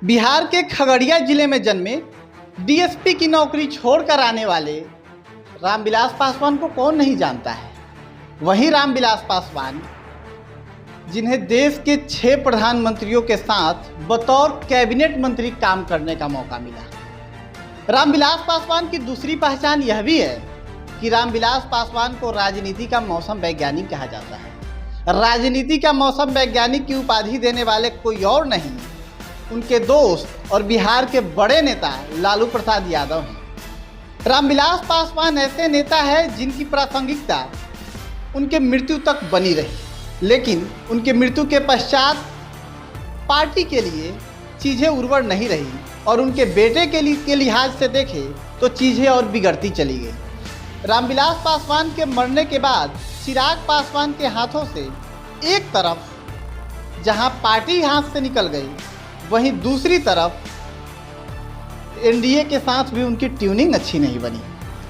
बिहार के खगड़िया जिले में जन्मे डीएसपी की नौकरी छोड़कर आने वाले रामविलास पासवान को कौन नहीं जानता है। वहीं रामविलास पासवान, जिन्हें देश के 6 प्रधानमंत्रियों के साथ बतौर कैबिनेट मंत्री काम करने का मौका मिला। रामविलास पासवान की दूसरी पहचान यह भी है कि रामविलास पासवान को राजनीति का मौसम वैज्ञानिक कहा जाता है। राजनीति का मौसम वैज्ञानिक की उपाधि देने वाले कोई और नहीं, उनके दोस्त और बिहार के बड़े नेता लालू प्रसाद यादव हैं। रामविलास पासवान ऐसे नेता हैं जिनकी प्रासंगिकता उनके मृत्यु तक बनी रही, लेकिन उनके मृत्यु के पश्चात पार्टी के लिए चीज़ें उर्वर नहीं रही और उनके बेटे के लिहाज से देखें तो चीज़ें और बिगड़ती चली गई। रामविलास पासवान के मरने के बाद चिराग पासवान के हाथों से एक तरफ जहां पार्टी हाथ से निकल गई, वहीं दूसरी तरफ एनडीए के साथ भी उनकी ट्यूनिंग अच्छी नहीं बनी।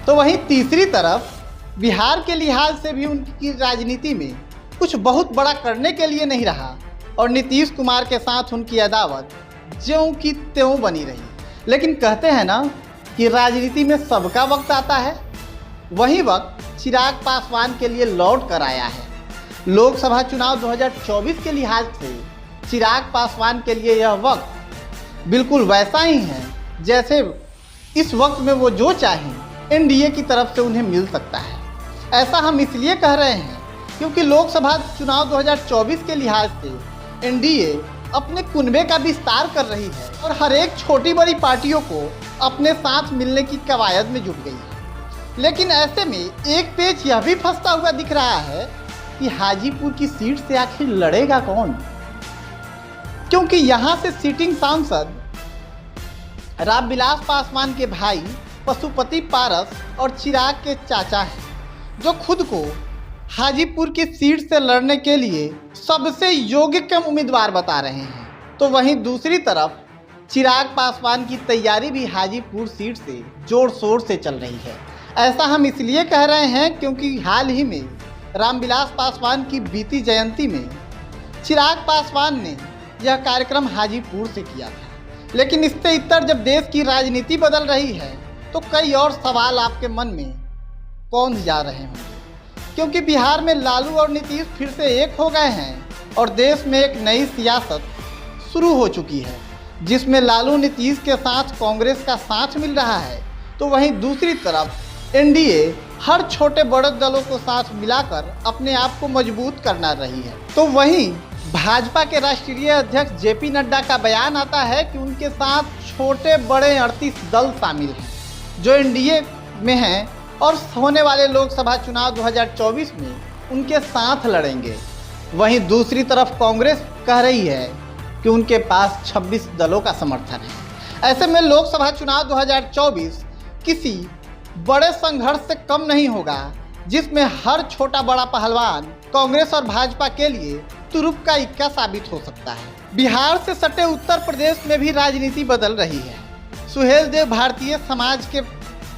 तो वहीं तीसरी तरफ बिहार के लिहाज से भी उनकी राजनीति में कुछ बहुत बड़ा करने के लिए नहीं रहा और नीतीश कुमार के साथ उनकी अदावत ज्यों की त्यों बनी रही। लेकिन कहते हैं ना कि राजनीति में सबका वक्त आता है, वही वक्त चिराग पासवान के लिए लौट कर आया है। लोकसभा चुनाव 2024 के लिहाज से चिराग पासवान के लिए यह वक्त बिल्कुल वैसा ही है जैसे इस वक्त में वो जो चाहें एनडीए की तरफ से उन्हें मिल सकता है। ऐसा हम इसलिए कह रहे हैं क्योंकि लोकसभा चुनाव 2024 के लिहाज से एनडीए अपने कुनबे का विस्तार कर रही है और हर एक छोटी बड़ी पार्टियों को अपने साथ मिलने की कवायद में जुट गई है। लेकिन ऐसे में एक पेच यह भी फंसता हुआ दिख रहा है कि हाजीपुर की सीट से आखिर लड़ेगा कौन, क्योंकि यहां से सिटिंग सांसद रामविलास पासवान के भाई पशुपति पारस और चिराग के चाचा हैं, जो खुद को हाजीपुर की सीट से लड़ने के लिए सबसे योग्य उम्मीदवार बता रहे हैं। तो वहीं दूसरी तरफ चिराग पासवान की तैयारी भी हाजीपुर सीट से जोर शोर से चल रही है। ऐसा हम इसलिए कह रहे हैं क्योंकि हाल ही में रामविलास पासवान की बीती जयंती में चिराग पासवान ने यह कार्यक्रम हाजीपुर से किया था। लेकिन इससे इतर जब देश की राजनीति बदल रही है तो कई और सवाल आपके मन में कौंध जा रहे होंगे, क्योंकि बिहार में लालू और नीतीश फिर से एक हो गए हैं और देश में एक नई सियासत शुरू हो चुकी है, जिसमें लालू नीतीश के साथ कांग्रेस का साथ मिल रहा है। तो वहीं दूसरी तरफ एनडीए हर छोटे बड़े दलों को साथ मिलाकर अपने आप को मजबूत करना रही है। तो वहीं भाजपा के राष्ट्रीय अध्यक्ष जेपी नड्डा का बयान आता है कि उनके साथ छोटे बड़े 38 दल शामिल हैं जो एनडीए में हैं और होने वाले लोकसभा चुनाव 2024 में उनके साथ लड़ेंगे। वहीं दूसरी तरफ कांग्रेस कह रही है कि उनके पास 26 दलों का समर्थन है। ऐसे में लोकसभा चुनाव 2024 किसी बड़े संघर्ष से कम नहीं होगा, जिसमें हर छोटा बड़ा पहलवान कांग्रेस और भाजपा के लिए तुरुप का इक्का साबित हो सकता है। बिहार से सटे उत्तर प्रदेश में भी राजनीति बदल रही है। सुहेल देव भारतीय समाज के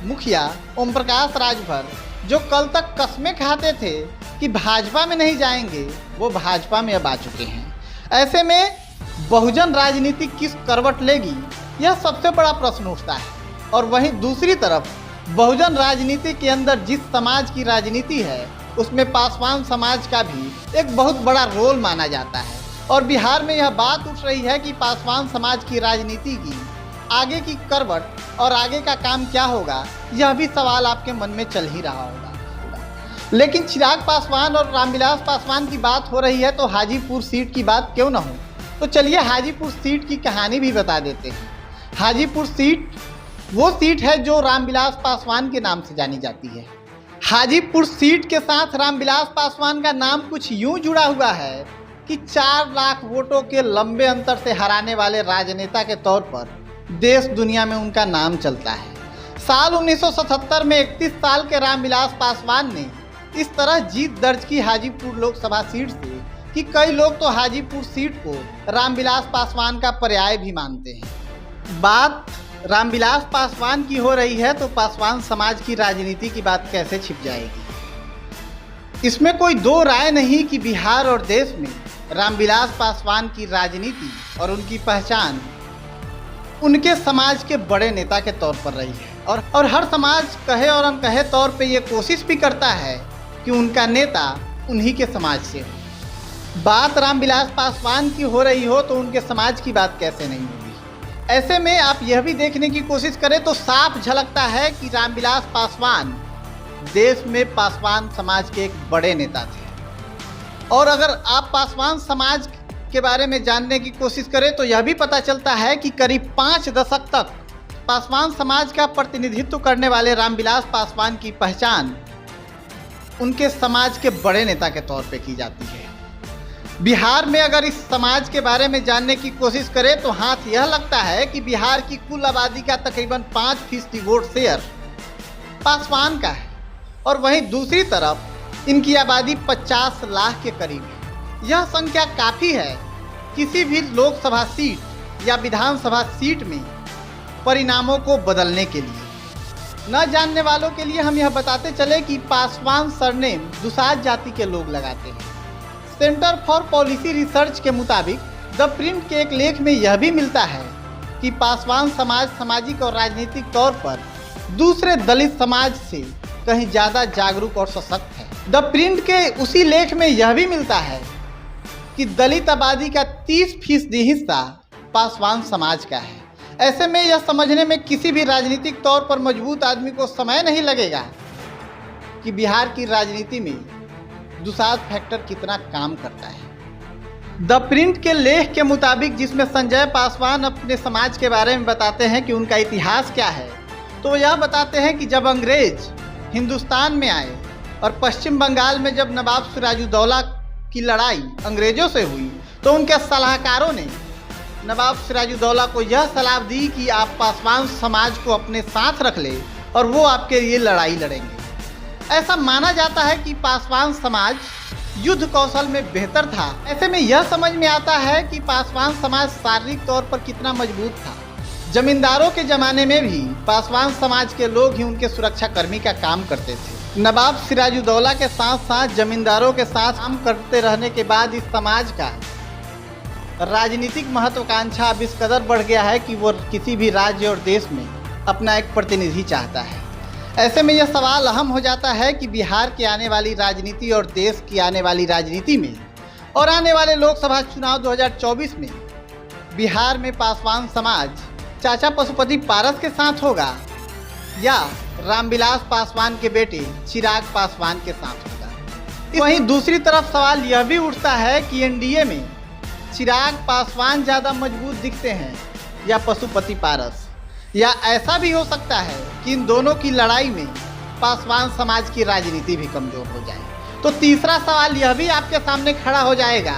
मुखिया ओम प्रकाश राजभर, जो कल तक कस्में खाते थे कि भाजपा में नहीं जाएंगे, वो भाजपा में अब आ चुके हैं। ऐसे में बहुजन राजनीति किस करवट लेगी, यह सबसे बड़ा प्रश्न उठता है। और वहीं दूसरी तरफ बहुजन राजनीति के अंदर जिस समाज की राजनीति है, उसमें पासवान समाज का भी एक बहुत बड़ा रोल माना जाता है। और बिहार में यह बात उठ रही है कि पासवान समाज की राजनीति की आगे की करवट और आगे का काम क्या होगा, यह भी सवाल आपके मन में चल ही रहा होगा। लेकिन चिराग पासवान और रामविलास पासवान की बात हो रही है तो हाजीपुर सीट की बात क्यों ना हो। तो चलिए हाजीपुर सीट की कहानी भी बता देते हैं। हाजीपुर सीट वो सीट है जो रामविलास पासवान के नाम से जानी जाती है। हाजीपुर सीट के साथ रामविलास पासवान का नाम कुछ यूं जुड़ा हुआ है कि 4 लाख वोटों के लंबे अंतर से हराने वाले राजनेता के तौर पर देश दुनिया में उनका नाम चलता है। साल 1977 में 31 साल के रामविलास पासवान ने इस तरह जीत दर्ज की हाजीपुर लोकसभा सीट से कि कई लोग तो हाजीपुर सीट को रामविलास पासवान का पर्याय भी मानते हैं। बात रामविलास पासवान की हो रही है तो पासवान समाज की राजनीति की बात कैसे छिप जाएगी। इसमें कोई दो राय नहीं कि बिहार और देश में रामविलास पासवान की राजनीति और उनकी पहचान उनके समाज के बड़े नेता के तौर पर रही है और हर समाज कहे और अनकहे तौर पे ये कोशिश भी करता है कि उनका नेता उन्हीं के समाज से हो। बात रामविलास पासवान की हो रही हो तो उनके समाज की बात कैसे नहीं होगी। ऐसे में आप यह भी देखने की कोशिश करें तो साफ झलकता है कि रामविलास पासवान देश में पासवान समाज के एक बड़े नेता थे। और अगर आप पासवान समाज के बारे में जानने की कोशिश करें तो यह भी पता चलता है कि करीब 5 दशक तक पासवान समाज का प्रतिनिधित्व करने वाले रामविलास पासवान की पहचान उनके समाज के बड़े नेता के तौर पे की जाती है। बिहार में अगर इस समाज के बारे में जानने की कोशिश करें तो हाथ यह लगता है कि बिहार की कुल आबादी का तकरीबन 5% वोट शेयर पासवान का है और वहीं दूसरी तरफ इनकी आबादी 50 लाख के करीब है। यह संख्या काफ़ी है किसी भी लोकसभा सीट या विधानसभा सीट में परिणामों को बदलने के लिए। न जानने वालों के लिए हम यह बताते चले कि पासवान सरनेम दुसाध जाति के लोग लगाते हैं। सेंटर फॉर पॉलिसी रिसर्च के मुताबिक द प्रिंट के एक लेख में यह भी मिलता है कि पासवान समाज सामाजिक और राजनीतिक तौर पर दूसरे दलित समाज से कहीं ज़्यादा जागरूक और सशक्त है। द प्रिंट के उसी लेख में यह भी मिलता है कि दलित आबादी का 30% हिस्सा पासवान समाज का है। ऐसे में यह समझने में किसी भी राजनीतिक तौर पर मजबूत आदमी को समय नहीं लगेगा कि बिहार की राजनीति में दुसाध फैक्टर कितना काम करता है। द प्रिंट के लेख के मुताबिक जिसमें संजय पासवान अपने समाज के बारे में बताते हैं कि उनका इतिहास क्या है, तो यह बताते हैं कि जब अंग्रेज हिंदुस्तान में आए और पश्चिम बंगाल में जब नवाब सिराजुद्दौला की लड़ाई अंग्रेजों से हुई तो उनके सलाहकारों ने नवाब सिराजुद्दौला को यह सलाह दी कि आप पासवान समाज को अपने साथ रख ले और वो आपके लिए लड़ाई लड़ेंगे। ऐसा माना जाता है कि पासवान समाज युद्ध कौशल में बेहतर था। ऐसे में यह समझ में आता है कि पासवान समाज शारीरिक तौर पर कितना मजबूत था। जमींदारों के ज़माने में भी पासवान समाज के लोग ही उनके सुरक्षा कर्मी का काम करते थे। नवाब सिराजुद्दौला के साथ साथ जमींदारों के साथ काम करते रहने के बाद इस समाज का राजनीतिक महत्वाकांक्षा अब इस कदर बढ़ गया है कि वो किसी भी राज्य और देश में अपना एक प्रतिनिधि चाहता है। ऐसे में यह सवाल अहम हो जाता है कि बिहार की आने वाली राजनीति और देश की आने वाली राजनीति में और आने वाले लोकसभा चुनाव 2024 में बिहार में पासवान समाज चाचा पशुपति पारस के साथ होगा या रामविलास पासवान के बेटे चिराग पासवान के साथ होगा। वहीं दूसरी तरफ सवाल यह भी उठता है कि एनडीए में चिराग पासवान ज़्यादा मजबूत दिखते हैं या पशुपति पारस, या ऐसा भी हो सकता है कि इन दोनों की लड़ाई में पासवान समाज की राजनीति भी कमज़ोर हो जाए। तो तीसरा सवाल यह भी आपके सामने खड़ा हो जाएगा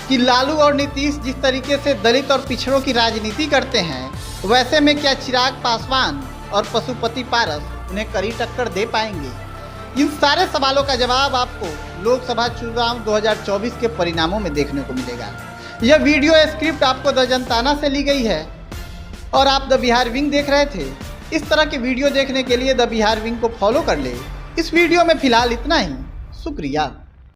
कि लालू और नीतीश जिस तरीके से दलित और पिछड़ों की राजनीति करते हैं, वैसे में क्या चिराग पासवान और पशुपति पारस उन्हें कड़ी टक्कर दे पाएंगे? इन सारे सवालों का जवाब आपको लोकसभा चुनाव 2024 के परिणामों में देखने को मिलेगा। यह वीडियो स्क्रिप्ट आपको द जनताना से ली गई है और आप द बिहार विंग देख रहे थे। इस तरह के वीडियो देखने के लिए द बिहार विंग को फॉलो कर ले। इस वीडियो में फिलहाल इतना ही। शुक्रिया।